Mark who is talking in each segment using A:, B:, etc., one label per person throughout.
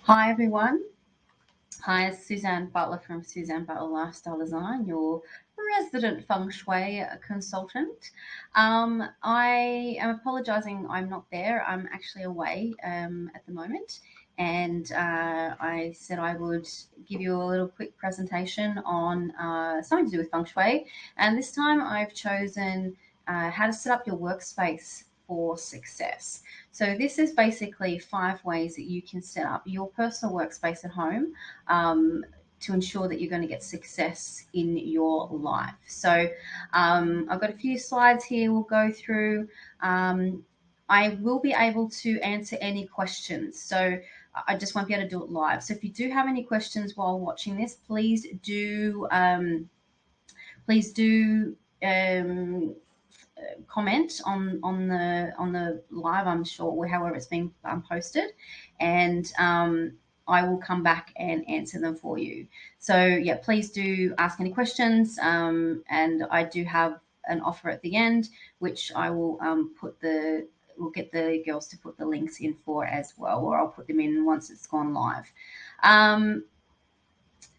A: Hi everyone. Hi, it's Suzanne Butler from Suzanne Butler Lifestyle Design, your resident Feng Shui consultant. I am apologising I'm not there. I'm actually away at the moment, and I said I would give you a little quick presentation on something to do with Feng Shui. And this time I've chosen how to set up your workspace for success. So this is basically 5 ways that you can set up your personal workspace at home um, to ensure that you're going to get success in your life. So I've got a few slides here we'll go through. I will be able to answer any questions. So I just won't be able to do it live. So if you do have any questions while watching this, please do comment on the live, I'm sure, or however it's being posted, and I will come back and answer them for you. So yeah, please do ask any questions, and I do have an offer at the end, which I will we'll get the girls to put the links in for as well, or I'll put them in once it's gone live.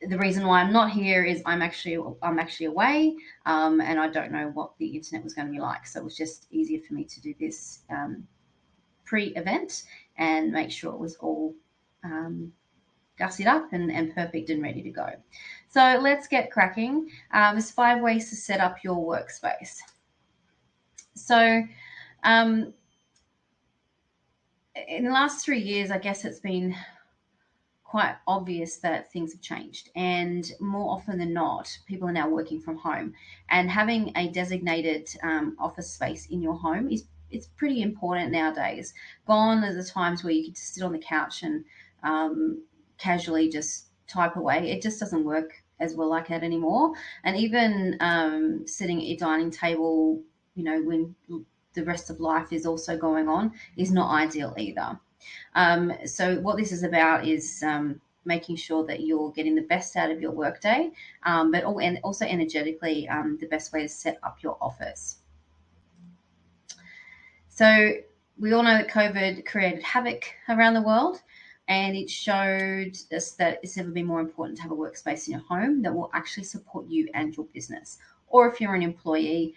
A: The reason why I'm not here is I'm actually away, and I don't know what the internet was going to be like. So it was just easier for me to do this pre-event and make sure it was all gussied up and perfect and ready to go. So let's get cracking. There's 5 ways to set up your workspace. So in the last 3 years, I guess it's been quite obvious that things have changed, and more often than not people are now working from home, and having a designated office space in your home is it's pretty important nowadays. Gone are the times where you could just sit on the couch and casually just type away. It just doesn't work as well like that anymore. And even sitting at your dining table, when the rest of life is also going on, is not ideal either. So what this is about is making sure that you're getting the best out of your workday, and also energetically, the best way to set up your office. So we all know that COVID created havoc around the world, and it showed us that it's never been more important to have a workspace in your home that will actually support you and your business, or if you're an employee,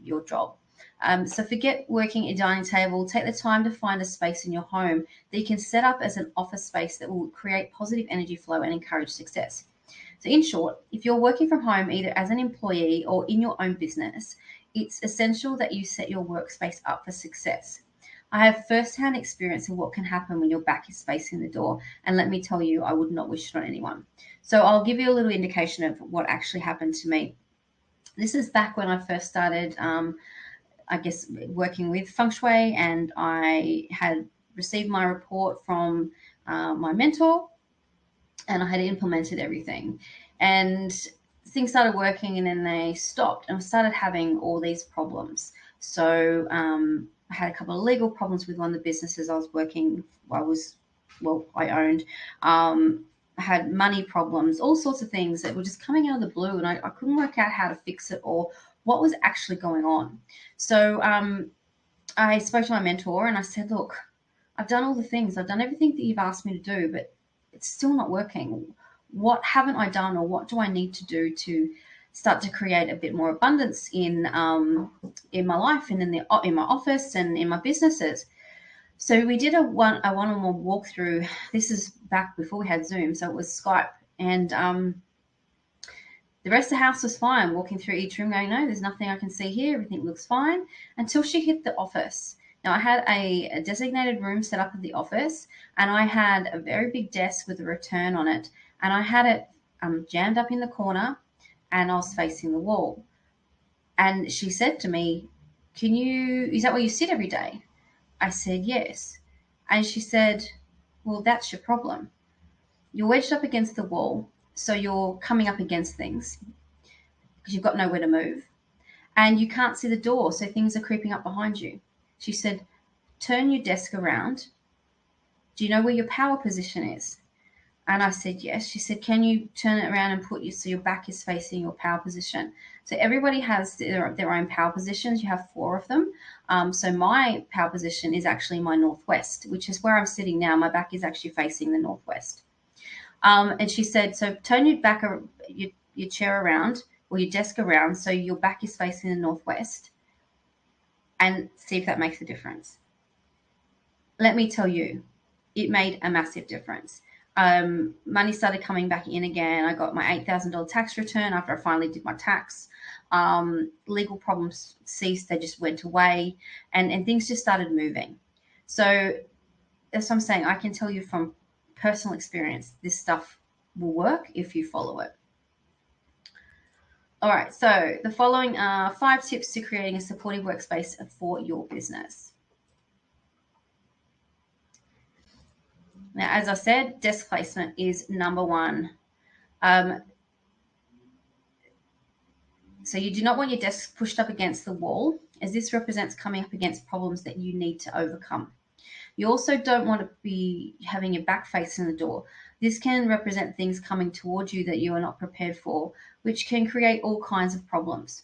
A: your job. So forget working at your dining table. Take the time to find a space in your home that you can set up as an office space that will create positive energy flow and encourage success. So in short, if you're working from home either as an employee or in your own business, it's essential that you set your workspace up for success. I have first-hand experience of what can happen when your back is facing the door, and let me tell you, I would not wish it on anyone. So I'll give you a little indication of what actually happened to me. This is back when I first started, I guess, working with Feng Shui, and I had received my report from my mentor, and I had implemented everything. And things started working, and then they stopped, and I started having all these problems. So I had a couple of legal problems with one of the businesses I was working. I owned. I had money problems, all sorts of things that were just coming out of the blue, and I couldn't work out how to fix it or what was actually going on. So I spoke to my mentor, and I said, "Look, I've done all the things. I've done everything that you've asked me to do, but it's still not working. What haven't I done, or what do I need to do to start to create a bit more abundance in my life and in my office and in my businesses?" So we did a one-on-one walkthrough. This is back before we had Zoom, so it was Skype, and the rest of the house was fine. Walking through each room, going, "No, there's nothing I can see here. Everything looks fine," until she hit the office. Now, I had a designated room set up at the office, and I had a very big desk with a return on it, and I had it jammed up in the corner, and I was facing the wall. And she said to me, is that where you sit every day? I said, yes. And she said, well, that's your problem. You're wedged up against the wall, so you're coming up against things because you've got nowhere to move. And you can't see the door, so things are creeping up behind you. She said, turn your desk around. Do you know where your power position is? And I said, yes. She said, can you turn it around and put you so your back is facing your power position? So everybody has their own power positions. You have 4 of them. So my power position is actually my northwest, which is where I'm sitting now. My back is actually facing the northwest. And she said, so turn your chair around or your desk around so your back is facing the northwest and see if that makes a difference. Let me tell you, it made a massive difference. Money started coming back in again. I got my $8,000 tax return after I finally did my tax. Legal problems ceased, they just went away, and things just started moving. So that's what I'm saying. I can tell you from personal experience, this stuff will work if you follow it. All right, so the following are 5 tips to creating a supportive workspace for your business. Now, as I said, desk placement is number 1. So you do not want your desk pushed up against the wall, as this represents coming up against problems that you need to overcome. You also don't want to be having your back facing the door. This can represent things coming towards you that you are not prepared for, which can create all kinds of problems.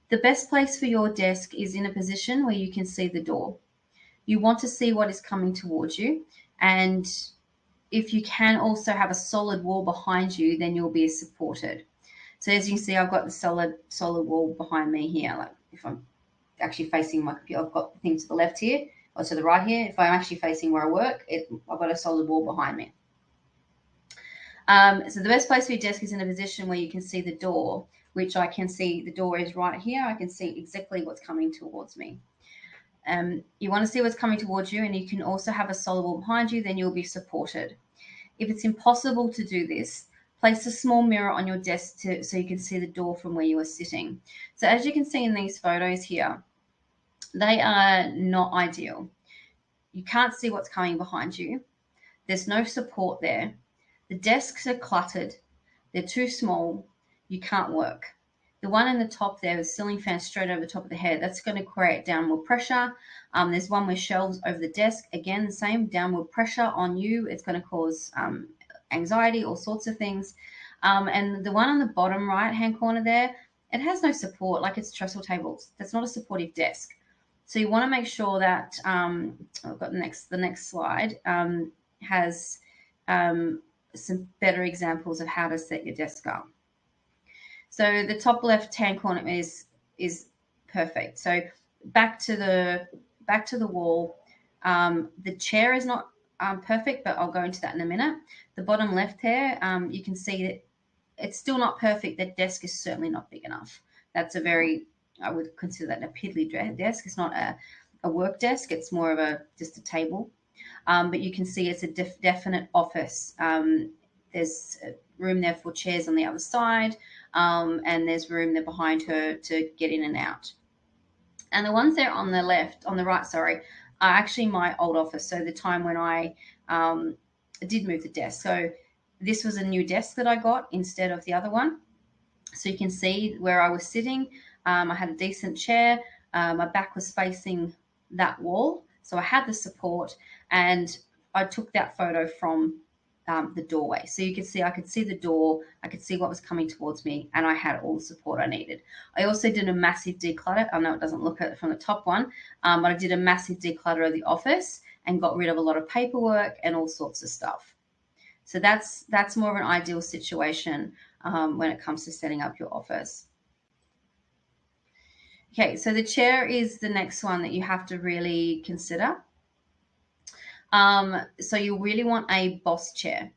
A: The best place for your desk is in a position where you can see the door. You want to see what is coming towards you, and if you can also have a solid wall behind you, then you'll be supported. So as you can see, I've got the solid wall behind me here. Like if I'm actually facing my computer, I've got things to the left here or to the right here. If I'm actually facing where I work, I've got a solid wall behind me. So the best place for your desk is in a position where you can see the door, which I can see the door is right here. I can see exactly what's coming towards me. You want to see what's coming towards you, and you can also have a solid wall behind you, then you'll be supported. If it's impossible to do this, place a small mirror on your desk so you can see the door from where you are sitting. So as you can see in these photos here, they are not ideal. You can't see what's coming behind you. There's no support there. The desks are cluttered. They're too small. You can't work. The one in the top there with ceiling fan straight over the top of the head, that's going to create downward pressure. There's one with shelves over the desk. Again, the same downward pressure on you. It's going to cause anxiety, all sorts of things. And the one on the bottom right-hand corner there, it has no support, like it's trestle tables. That's not a supportive desk. So you want to make sure that I've got the next slide has some better examples of how to set your desk up. So the top left-hand corner is perfect. So back to the wall. The chair is not perfect, but I'll go into that in a minute. The bottom left here, you can see that it's still not perfect. The desk is certainly not big enough. That's I would consider that a piddly desk. It's not a work desk. It's more of just a table. But you can see it's a definite office. There's room there for chairs on the other side, and there's room there behind her to get in and out. And the ones there on the right, are actually my old office. So the time when I did move the desk. So this was a new desk that I got instead of the other one. So you can see where I was sitting. I had a decent chair. My back was facing that wall. So I had the support, and I took that photo from the doorway. So you could see, I could see the door, I could see what was coming towards me, and I had all the support I needed. I also did a massive declutter. I know it doesn't look at it from the top one, but I did a massive declutter of the office and got rid of a lot of paperwork and all sorts of stuff. So that's more of an ideal situation when it comes to setting up your office. Okay, so the chair is the next one that you have to really consider. So you really want a boss chair.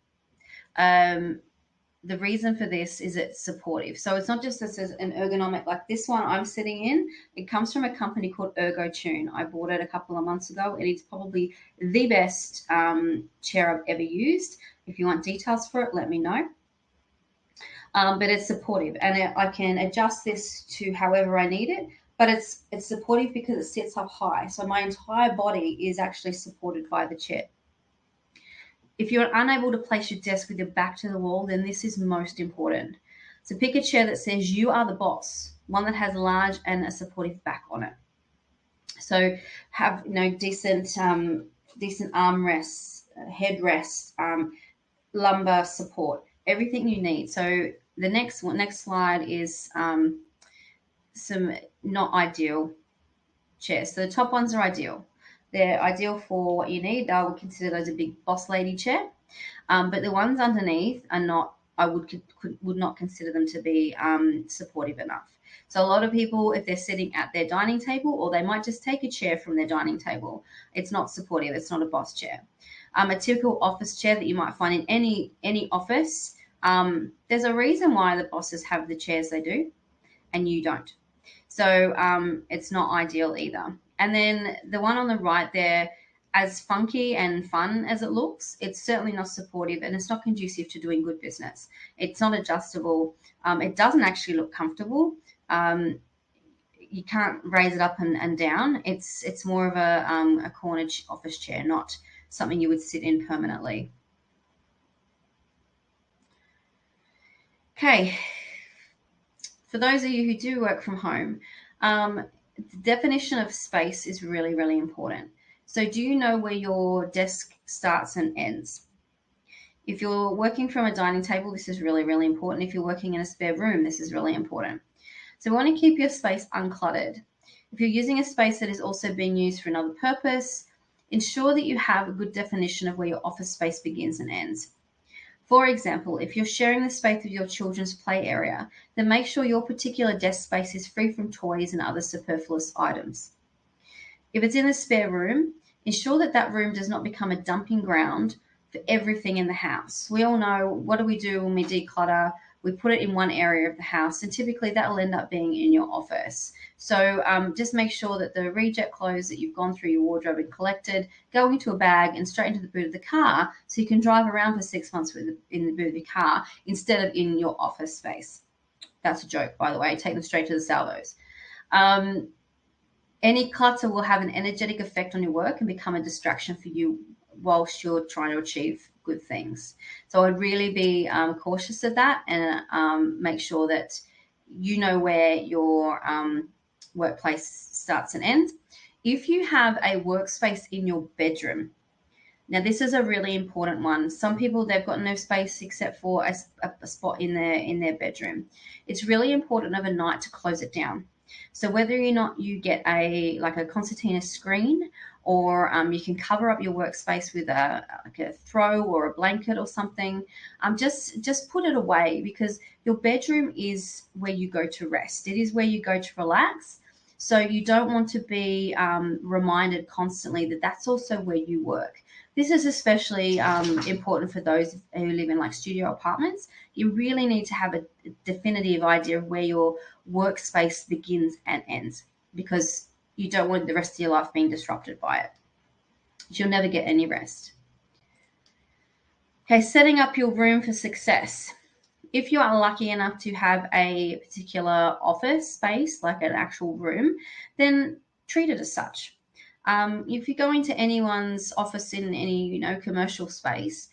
A: The reason for this is it's supportive. So it's not just this as an ergonomic, like this one I'm sitting in. It comes from a company called ErgoTune. I bought it a couple of months ago, and it's probably the best chair I've ever used. If you want details for it, let me know. But it's supportive, and I can adjust this to however I need it. But it's supportive because it sits up high. So my entire body is actually supported by the chair. If you're unable to place your desk with your back to the wall, then this is most important. So pick a chair that says you are the boss, one that has large and a supportive back on it. So have decent armrests, headrests, lumbar support, everything you need. So the next slide is some not ideal chairs. So the top ones are ideal. They're ideal for what you need. I would consider those a big boss lady chair. But the ones underneath are not. I would not consider them to be supportive enough. So a lot of people, if they're sitting at their dining table, or they might just take a chair from their dining table, it's not supportive. It's not a boss chair. A typical office chair that you might find in any office. There's a reason why the bosses have the chairs they do, and you don't. So it's not ideal either. And then the one on the right there, as funky and fun as it looks, it's certainly not supportive and it's not conducive to doing good business. It's not adjustable. It doesn't actually look comfortable. You can't raise it up and down. It's more of a corner office chair, not something you would sit in permanently. Okay, for those of you who do work from home, the definition of space is really, really important. So, do you know where your desk starts and ends? If you're working from a dining table, this is really, really important. If you're working in a spare room, this is really important. So, we want to keep your space uncluttered. If you're using a space that is also being used for another purpose, ensure that you have a good definition of where your office space begins and ends. For example, if you're sharing the space with your children's play area, then make sure your particular desk space is free from toys and other superfluous items. If it's in the spare room, ensure that that room does not become a dumping ground for everything in the house. We all know, what do we do when we declutter? We put it in one area of the house, and typically that will end up being in your office. So just make sure that the reject clothes that you've gone through your wardrobe and collected go into a bag and straight into the boot of the car, so you can drive around for 6 months in the boot of your car instead of in your office space. That's a joke, by the way. Take them straight to the salvos. Any clutter will have an energetic effect on your work and become a distraction for you whilst you're trying to achieve good things. So I'd really be cautious of that, and make sure that you know where your workplace starts and ends. If you have a workspace in your bedroom, now this is a really important one. Some people, they've got no space except for a spot in their bedroom. It's really important overnight to close it down. So whether or not you get a concertina screen, or you can cover up your workspace with a throw or a blanket or something, just put it away, because your bedroom is where you go to rest. It is where you go to relax. So you don't want to be reminded constantly that that's also where you work. This is especially important for those who live in studio apartments. You really need to have a definitive idea of where your workspace begins and ends, because you don't want the rest of your life being disrupted by it. You'll never get any rest. Okay, setting up your room for success. If you are lucky enough to have a particular office space, like an actual room, then treat it as such. If you go into anyone's office in any commercial space,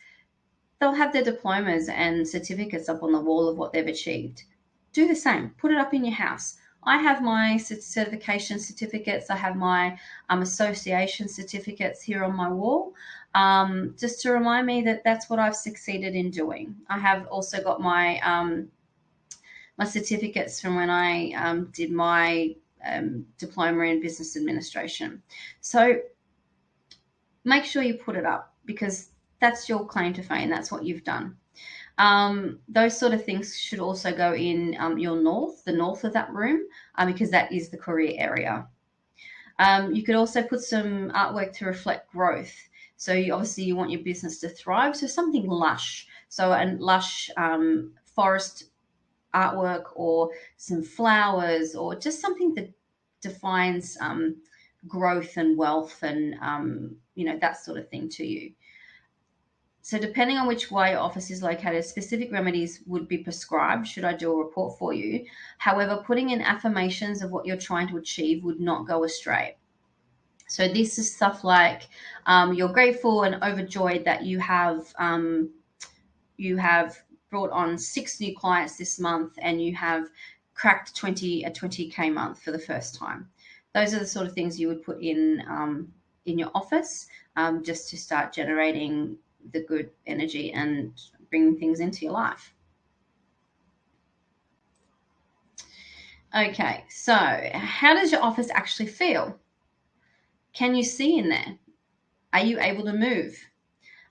A: they'll have their diplomas and certificates up on the wall of what they've achieved. Do the same. Put it up in your house. I have my certification certificates. I have my association certificates here on my wall, just to remind me that that's what I've succeeded in doing. I have also got my my certificates from when I did my diploma in business administration. So make sure you put it up, because that's your claim to fame. That's what you've done. Those sort of things should also go in the north of that room, because that is the career area. You could also put some artwork to reflect growth. So obviously you want your business to thrive. So something lush. So a lush forest artwork, or some flowers, or just something that defines growth and wealth and that sort of thing to you. So depending on which way your office is located, specific remedies would be prescribed should I do a report for you. However, putting in affirmations of what you're trying to achieve would not go astray. So this is stuff like you're grateful and overjoyed that you have brought on 6 new clients this month, and you have cracked a 20K month for the first time. Those are the sort of things you would put in your office, just to start generating the good energy and bringing things into your life. Okay, so how does your office actually feel? Can you see in there? Are you able to move?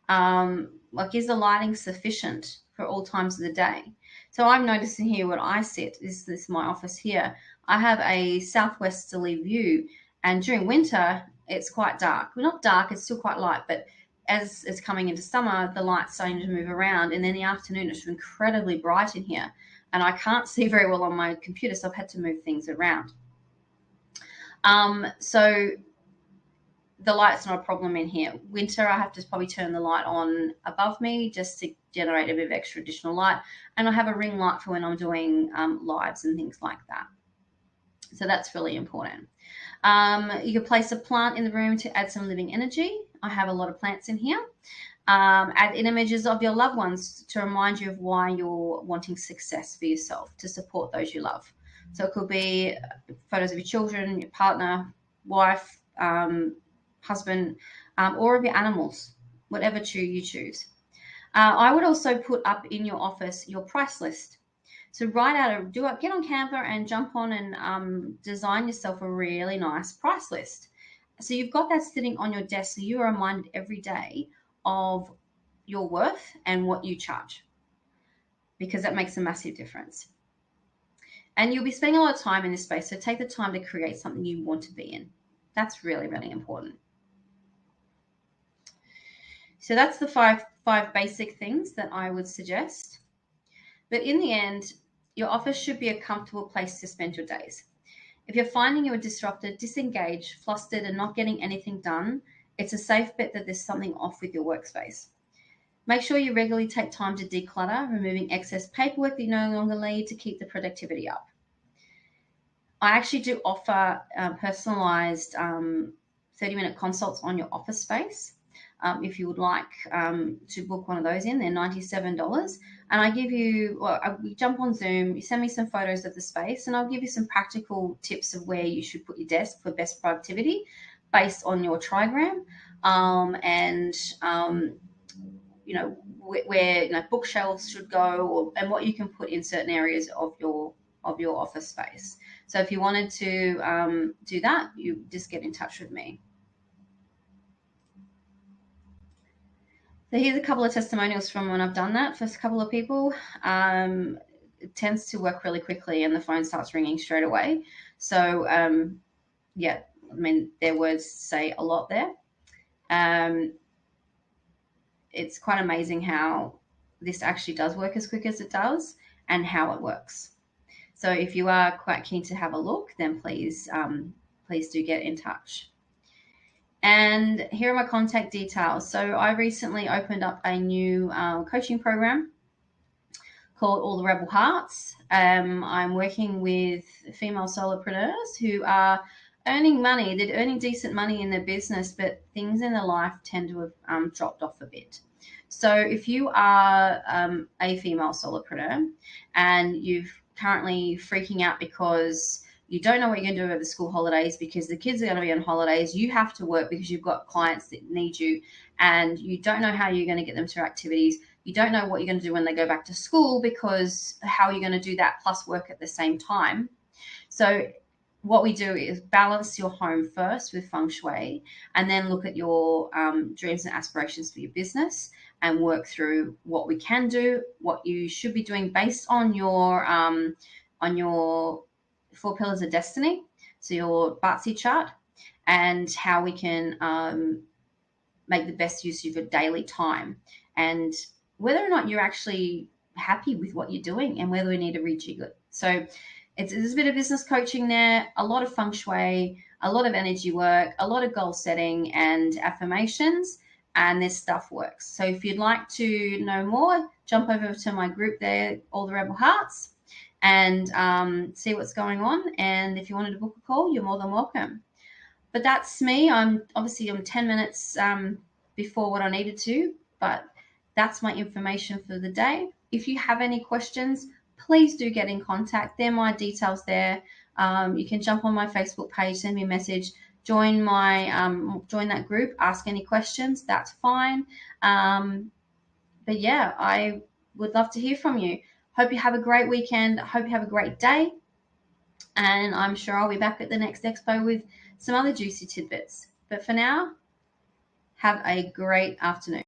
A: Like, is the lighting sufficient for all times of the day? So I'm noticing here when I sit, this is my office here, I have a southwesterly view, and during winter it's quite dark. Well, not dark, it's still quite light, but as it's coming into summer, the light's starting to move around, and then the afternoon it's incredibly bright in here, and I can't see very well on my computer, so I've had to move things around. So the light's not a problem in here. Winter, I have to probably turn the light on above me just to generate a bit of extra additional light. And I have a ring light for when I'm doing lives and things like that. So that's really important. You can place a plant in the room to add some living energy. I have a lot of plants in here. Add in images of your loved ones to remind you of why you're wanting success for yourself, to support those you love. So it could be photos of your children, your partner, wife, husband, or of your animals, whatever you choose. I would also put up in your office your price list. So get on Canva and jump on and design yourself a really nice price list. So you've got that sitting on your desk, so you are reminded every day of your worth and what you charge, because that makes a massive difference. And you'll be spending a lot of time in this space, so take the time to create something you want to be in. That's really, really important. So that's the five basic things that I would suggest. But in the end, your office should be a comfortable place to spend your days. If you're finding you are disrupted, disengaged, flustered, and not getting anything done, it's a safe bet that there's something off with your workspace. Make sure you regularly take time to declutter, removing excess paperwork that you no longer need to keep the productivity up. I actually do offer personalized 30-minute consults on your office space. If you would like to book one of those in, they're $97. And I give you, we jump on Zoom, you send me some photos of the space, and I'll give you some practical tips of where you should put your desk for best productivity based on your trigram, where bookshelves should go, and what you can put in certain areas of your office space. So if you wanted to do that, you just get in touch with me. So here's a couple of testimonials from when I've done that for a couple of people. It tends to work really quickly and the phone starts ringing straight away. So, their words say a lot there. It's quite amazing how this actually does work as quick as it does and how it works. So if you are quite keen to have a look, then please do get in touch. And here are my contact details. So I recently opened up a new coaching program called All the Rebel Hearts. I'm working with female solopreneurs who are earning money. They're earning decent money in their business, but things in their life tend to have dropped off a bit. So if you are a female solopreneur and you're currently freaking out because you don't know what you're going to do over the school holidays because the kids are going to be on holidays, you have to work because you've got clients that need you, and you don't know how you're going to get them to activities. You don't know what you're going to do when they go back to school, because how are you going to do that plus work at the same time? So what we do is balance your home first with Feng Shui, and then look at your dreams and aspirations for your business and work through what we can do, what you should be doing based on your 4 pillars of destiny, so your Batsy chart, and how we can make the best use of your daily time, and whether or not you're actually happy with what you're doing and whether we need to rejig it. So there's a bit of business coaching there, a lot of Feng Shui, a lot of energy work, a lot of goal setting and affirmations, and this stuff works. So if you'd like to know more, jump over to my group there, All the Rebel Hearts, and see what's going on. And if you wanted to book a call, you're more than welcome. But that's me. I'm 10 minutes before what I needed to, but that's my information for the day. If you have any questions, please do get in contact. They're my details there. You can jump on my Facebook page, send me a message. join join that group, ask any questions, that's fine. But yeah, I would love to hear from you. Hope you have a great weekend. Hope you have a great day. And I'm sure I'll be back at the next expo with some other juicy tidbits. But for now, have a great afternoon.